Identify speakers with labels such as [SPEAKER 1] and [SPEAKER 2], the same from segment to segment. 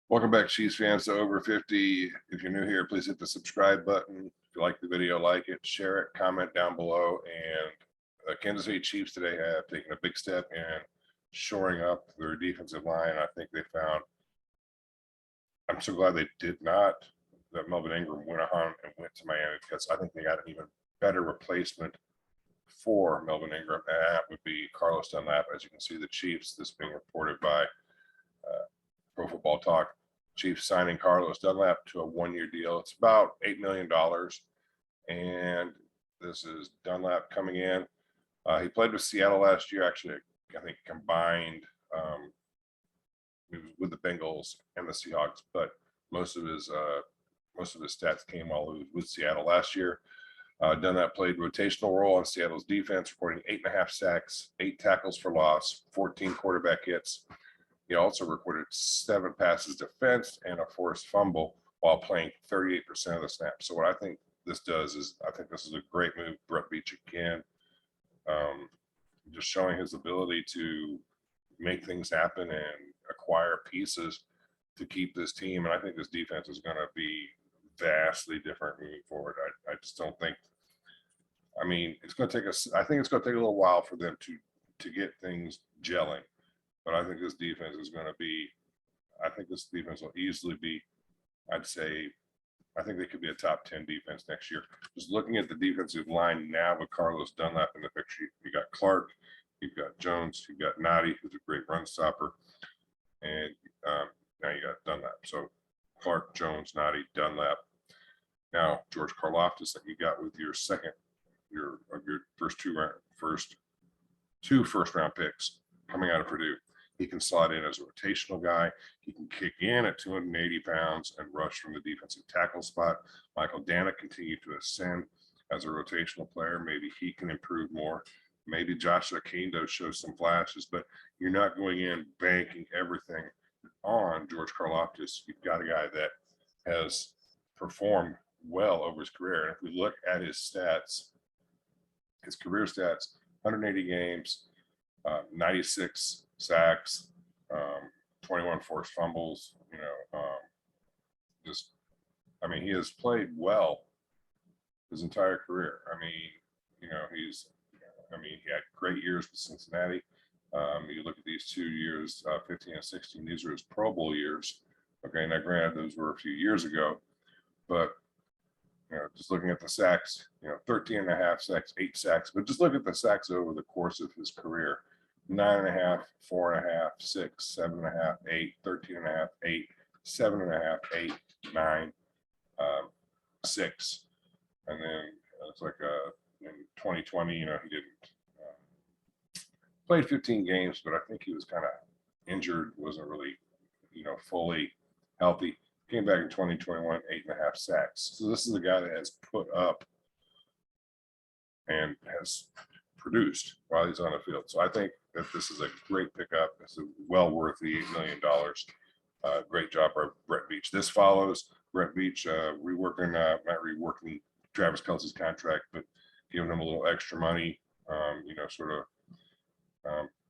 [SPEAKER 1] Welcome back, Chiefs fans, to Over 50. If you're new here, please hit the subscribe button. If you like the video, like it, share it, comment down below. And the Kansas City Chiefs today have taken a big step in shoring up their defensive line. I think they found, I'm so glad they did not, that Melvin Ingram went on and went to Miami, because I think they got an even better replacement for Melvin Ingram, and that would be Carlos Dunlap. As you can see, the Chiefs, this being reported by Pro Football Talk, Chiefs signing Carlos Dunlap to a one-year deal. It's about $8 million. And this is Dunlap coming in. He played with Seattle last year, actually, I think combined. He was with the Bengals and the Seahawks, but most of his stats came while he was with Seattle last year. Dunlap played rotational role on Seattle's defense, reporting 8.5 sacks, 8 tackles for loss, 14 quarterback hits. He also recorded 7 passes defense and a forced fumble while playing 38% of the snaps. So what I think this does is, I think this is a great move. Brett Veach again, just showing his ability to make things happen and acquire pieces to keep this team. And I think this defense is going to be vastly different moving forward. I just don't think, I mean, it's going to take us, I think it's going to take a little while for them to get things gelling. But I think this defense is going to be, I think this defense will easily be, I'd say, I think they could be a top 10 defense next year. Just looking at the defensive line now with Carlos Dunlap in the picture, you got Clark, you've got Jones, you've got Noddy, who's a great run stopper, and now you got Dunlap. So Clark, Jones, Noddy, Dunlap. Now George Karlaftis that you got with your first two first round picks coming out of Purdue. He can slot in as a rotational guy. He can kick in at 280 pounds and rush from the defensive tackle spot. Michael Dana continued to ascend as a rotational player. Maybe he can improve more. Maybe Josh Akindo shows some flashes, but you're not going in banking everything on George Karlaftis. You've got a guy that has performed well over his career. And if we look at his stats, his career stats, 180 games, 96 sacks, 21 forced fumbles, I mean, he has played well his entire career. I mean, he had great years with Cincinnati. You look at these 2 years, 15 and 16, these are his Pro Bowl years. Okay, now granted, those were a few years ago, but just looking at the sacks, 13.5 sacks, 8 sacks, but just look at the sacks over the course of his career. 9.5, 4.5, 6, 7.5, 8, 13.5, 8, 7.5, 8, 9, 6. And then it's like in 2020, he didn't played 15 games, but I think he was kind of injured, wasn't really, fully healthy. Came back in 2021, 8.5 sacks. So this is a guy that has put up and has produced while he's on the field. So I think that this is a great pickup. It's well worth the $8 million. Great job by Brett Veach. This follows Brett Veach not reworking Travis Kelce's contract, but giving him a little extra money,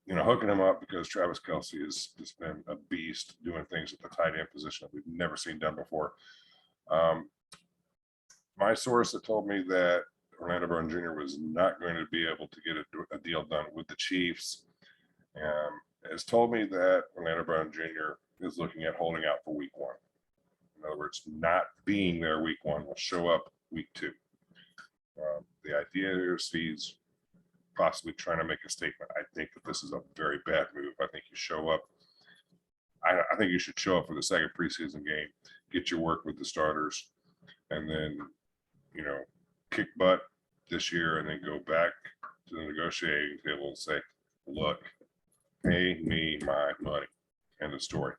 [SPEAKER 1] hooking him up, because Travis Kelce has just been a beast doing things at the tight end position that we've never seen done before. My source that told me that Orlando Brown Jr. was not going to be able to get a deal done with the Chiefs has told me that Orlando Brown Jr. is looking at holding out for week 1. In other words, not being there week 1, will show up week 2. The idea here is he's possibly trying to make a statement. I think that this is a very bad move. I think you show up. I think you should show up for the second preseason game, get your work with the starters, and then, kick butt this year, and then go back to the negotiating table and say, look, pay me my money. End of story.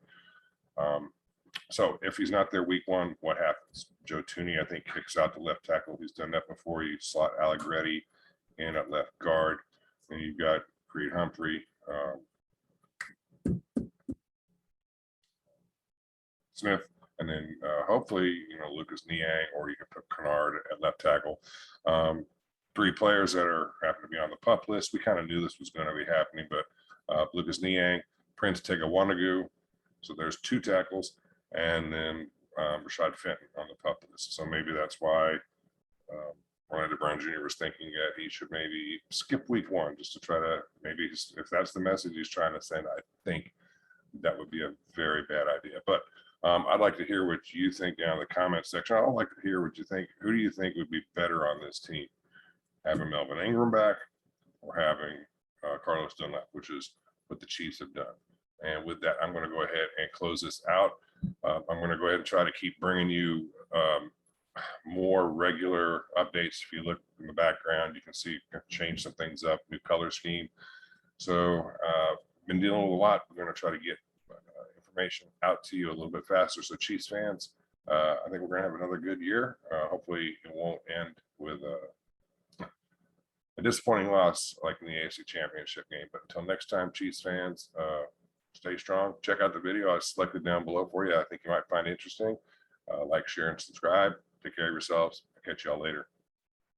[SPEAKER 1] So if he's not there week 1, what happens? Joe Tooney, I think, kicks out the left tackle. He's done that before. You slot Allegretti in at left guard, and you've got Creed Humphrey, Smith, and then hopefully, Lucas Niang, or you can put Kennard at left tackle. 3 players that happen to be on the PUP list. We kind of knew this was going to be happening, but Lucas Niang, Prince Tega Wanagou. So there's 2 tackles. and then Rashad Fenton on the pup list. So maybe that's why Orlando Brown Jr. was thinking that he should maybe skip week 1 just to try to maybe, if that's the message he's trying to send, I think that would be a very bad idea. But I'd like to hear what you think down in the comment section. I'd like to hear what you think. Who do you think would be better on this team? Having Melvin Ingram back or having Carlos Dunlap, which is what the Chiefs have done. And with that, I'm going to go ahead and close this out. I'm going to go ahead and try to keep bringing you more regular updates. If you look in the background, you can see change some things up, new color scheme. So been dealing with a lot. We're going to try to get information out to you a little bit faster. So Chiefs fans, I think we're going to have another good year. Hopefully it won't end with a disappointing loss like in the AFC Championship game. But until next time, Chiefs fans, stay strong. Check out the video I selected down below for you. I think you might find it interesting. Like, share, and subscribe. Take care of yourselves. I'll catch y'all later.